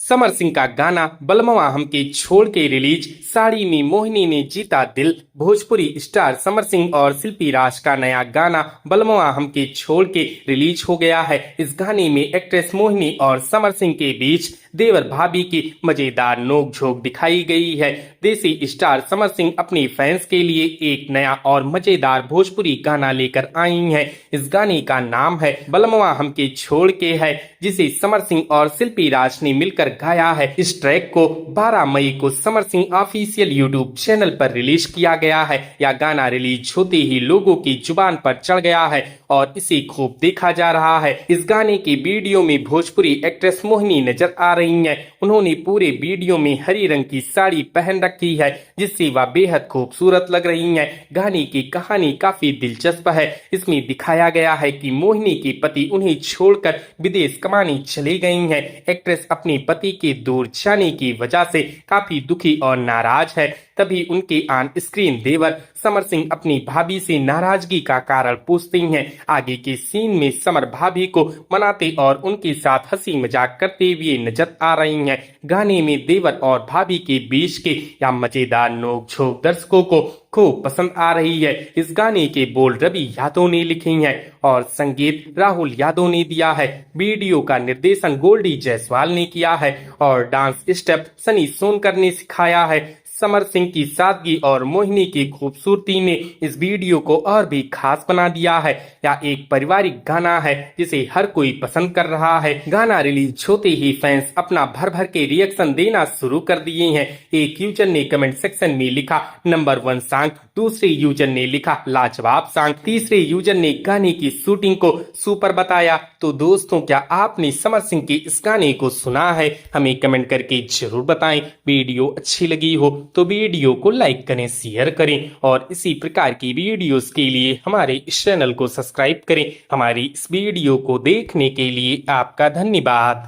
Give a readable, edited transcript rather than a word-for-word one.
समर सिंह का गाना बलमवा हमके छोड़ के रिलीज। साड़ी में मोहिनी ने जीता दिल। भोजपुरी स्टार समर सिंह और शिल्पी राज का नया गाना बलमवा हमके छोड़ के रिलीज हो गया है। इस गाने में एक्ट्रेस मोहिनी और समर सिंह के बीच देवर भाभी की मजेदार नोकझोंक दिखाई गई है। देसी स्टार समर सिंह अपनी फैंस के लिए एक नया और मजेदार भोजपुरी गाना लेकर आई हैं। इस गाने का नाम है बलमवा हमके छोड़ के है, जिसे समर सिंह और शिल्पी राज ने मिलकर गाया है। इस ट्रैक को 12 मई को Samar Singh official YouTube channel पर रिलीज किया गया है। यह गाना रिलीज होते ही लोगों की जुबान पर चढ़ गया है और इसे खूब देखा जा रहा है। इस गाने की वीडियो में भोजपुरी एक्ट्रेस मोहिनी नजर आ रही हैं। उन्होंने पूरे वीडियो में हरी रंग की साड़ी पहन रखी है, जिससे वह बेहद खूबसूरत लग रही हैं। गाने की कहानी काफी दिलचस्प है। इसमें दिखाया गया है कि मोहिनी के पति उन्हें छोड़कर विदेश कमाने चले गई हैं। एक्ट्रेस अपने पति के दूर जाने की वजह से काफी दुखी और नाराज है। तभी उनके ऑन स्क्रीन देवर समर सिंह अपनी भाभी से नाराजगी का कारण पूछते हैं। आगे के सीन में समर भाभी को मनाते और उनके साथ हंसी मजाक करते हुए नजर आ रही हैं। गाने में देवर और भाभी के बीच के या मजेदार नोकझोंक दर्शकों को खूब पसंद आ रही है। इस गाने के बोल रवि यादव ने लिखे हैं और संगीत राहुल यादव ने दिया है। वीडियो का निर्देशन गोल्डी जायसवाल ने किया है और डांस स्टेप सनी सोनकर ने सिखाया है। समर सिंह की सादगी और मोहिनी की खूबसूरती ने इस वीडियो को और भी खास बना दिया है। यह एक पारिवारिक गाना है जिसे हर कोई पसंद कर रहा है। गाना रिलीज होते ही फैंस अपना भर भर के रिएक्शन देना शुरू कर दिए हैं। एक यूजर ने कमेंट सेक्शन में लिखा नंबर 1 सॉन्ग, दूसरे यूजर ने लिखा लाजवाब सॉन्ग, तीसरे यूजर ने गाने की शूटिंग को सुपर बताया। तो दोस्तों, क्या आपने समर सिंह के इस गाने को सुना है? हमें कमेंट करके जरूर बताएं। वीडियो अच्छी लगी हो तो वीडियो को लाइक करें, शेयर करें और इसी प्रकार की वीडियोस के लिए हमारे इस चैनल को सब्सक्राइब करें। हमारी इस वीडियो को देखने के लिए आपका धन्यवाद।